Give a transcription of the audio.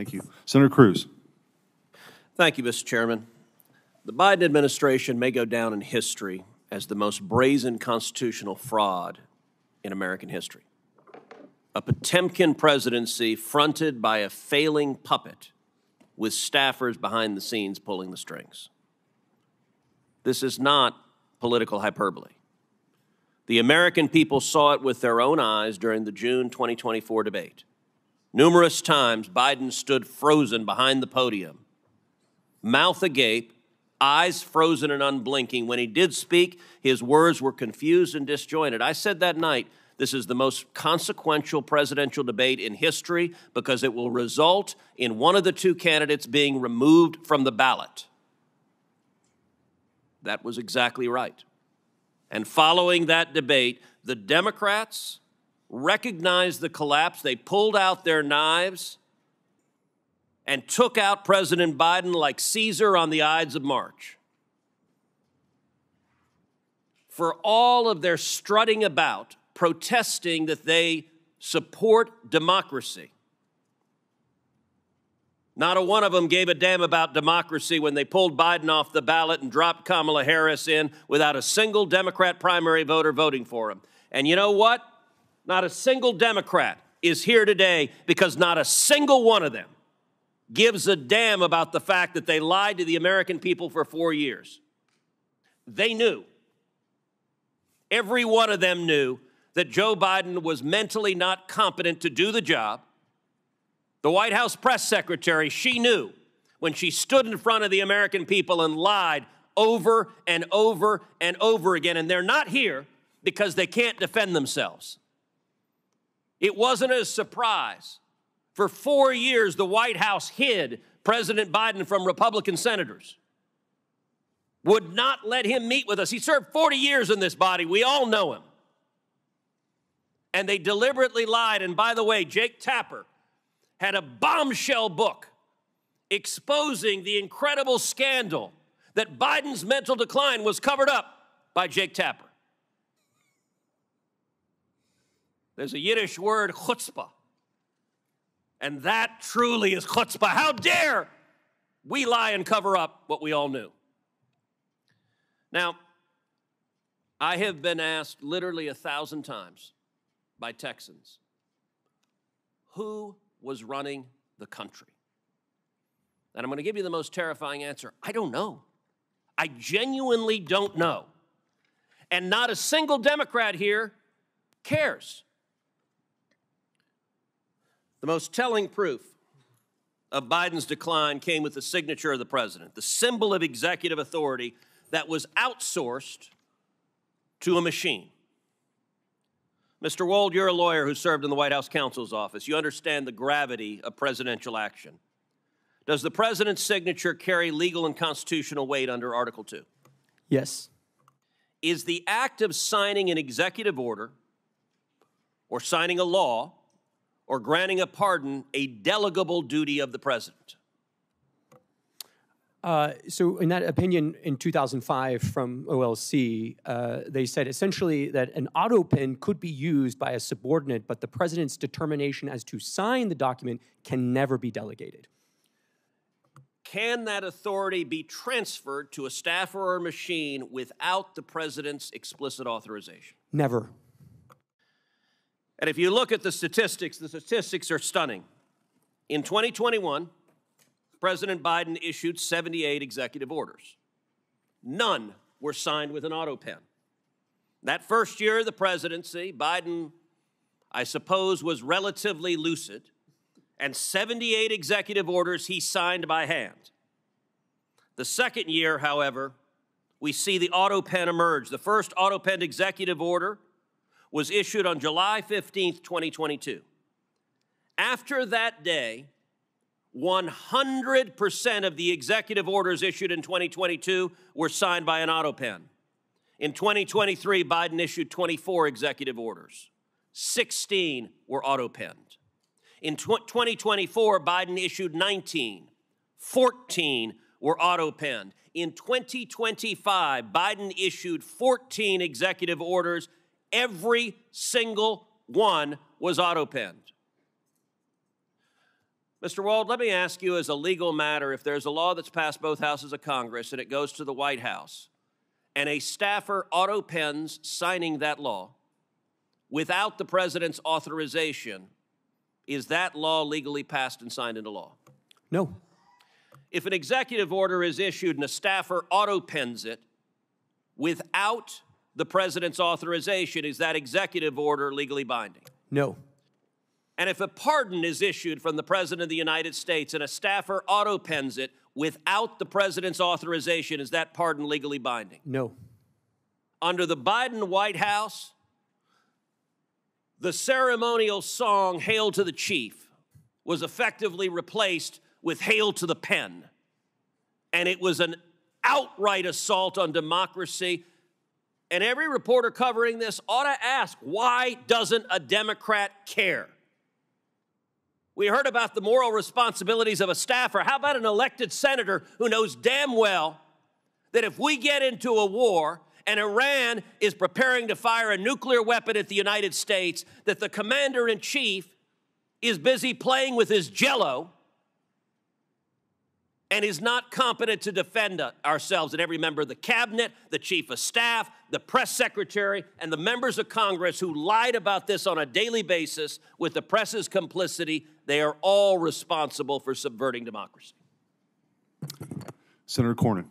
Thank you. Senator Cruz. Thank you, Mr. Chairman. The Biden administration may go down in history as the most brazen constitutional fraud in American history. A Potemkin presidency fronted by a failing puppet with staffers behind the scenes pulling the strings. This is not political hyperbole. The American people saw it with their own eyes during the June 2024 debate. Numerous times, Biden stood frozen behind the podium, mouth agape, eyes frozen and unblinking. When he did speak, his words were confused and disjointed. I said that night, this is the most consequential presidential debate in history because it will result in one of the two candidates being removed from the ballot. That was exactly right. And following that debate, the Democrats recognized the collapse. They pulled out their knives and took out President Biden like Caesar on the Ides of March. For all of their strutting about, protesting that they support democracy, not a one of them gave a damn about democracy when they pulled Biden off the ballot and dropped Kamala Harris in without a single Democrat primary voter voting for him. And you know what? Not a single Democrat is here today because not a single one of them gives a damn about the fact that they lied to the American people for 4 years. They knew. Every one of them knew that Joe Biden was mentally not competent to do the job. The White House press secretary, she knew when she stood in front of the American people and lied over and over and over again. And they're not here because they can't defend themselves. It wasn't a surprise. For 4 years, the White House hid President Biden from Republican senators, would not let him meet with us. He served 40 years in this body. We all know him. And they deliberately lied. And by the way, Jake Tapper had a bombshell book exposing the incredible scandal that Biden's mental decline was covered up by Jake Tapper. There's a Yiddish word, chutzpah. And that truly is chutzpah. How dare we lie and cover up what we all knew? Now, I have been asked literally 1,000 times by Texans, who was running the country? And I'm going to give you the most terrifying answer. I don't know. I genuinely don't know. And not a single Democrat here cares. The most telling proof of Biden's decline came with the signature of the president, the symbol of executive authority that was outsourced to a machine. Mr. Wold, you're a lawyer who served in the White House counsel's office. You understand the gravity of presidential action. Does the president's signature carry legal and constitutional weight under Article 2? Yes. Is the act of signing an executive order or signing a law or granting a pardon a delegable duty of the president? So in that opinion in 2005 from OLC, they said essentially that an Autopen could be used by a subordinate, but the president's determination as to sign the document can never be delegated. Can that authority be transferred to a staffer or a machine without the president's explicit authorization? Never. And if you look at the statistics are stunning. In 2021, President Biden issued 78 executive orders. None were signed with an Autopen. That first year of the presidency, Biden, I suppose, was relatively lucid, and 78 executive orders he signed by hand. The second year, however, we see the Autopen emerge. The first Autopen executive order was issued on July 15th, 2022. After that day, 100% of the executive orders issued in 2022 were signed by an Autopen. In 2023, Biden issued 24 executive orders. 16 were Autopenned. In 2024, Biden issued 19. 14 were Autopenned. In 2025, Biden issued 14 executive orders. Every single one was Autopenned. Mr. Wald, let me ask you as a legal matter, if there's a law that's passed both houses of Congress and it goes to the White House, and a staffer auto-pens signing that law without the president's authorization, is that law legally passed and signed into law? No. If an executive order is issued and a staffer auto-pens it without the president's authorization, is that executive order legally binding? No. And if a pardon is issued from the President of the United States and a staffer auto-pens it without the president's authorization, is that pardon legally binding? No. Under the Biden White House, the ceremonial song, Hail to the Chief, was effectively replaced with Hail to the Pen. And it was an outright assault on democracy. And every reporter covering this ought to ask, why doesn't a Democrat care? We heard about the moral responsibilities of a staffer. How about an elected senator who knows damn well that if we get into a war and Iran is preparing to fire a nuclear weapon at the United States, that the commander-in-chief is busy playing with his Jell-O and is not competent to defend ourselves? And every member of the cabinet, the chief of staff, the press secretary, and the members of Congress who lied about this on a daily basis with the press's complicity, they are all responsible for subverting democracy. Senator Cornyn.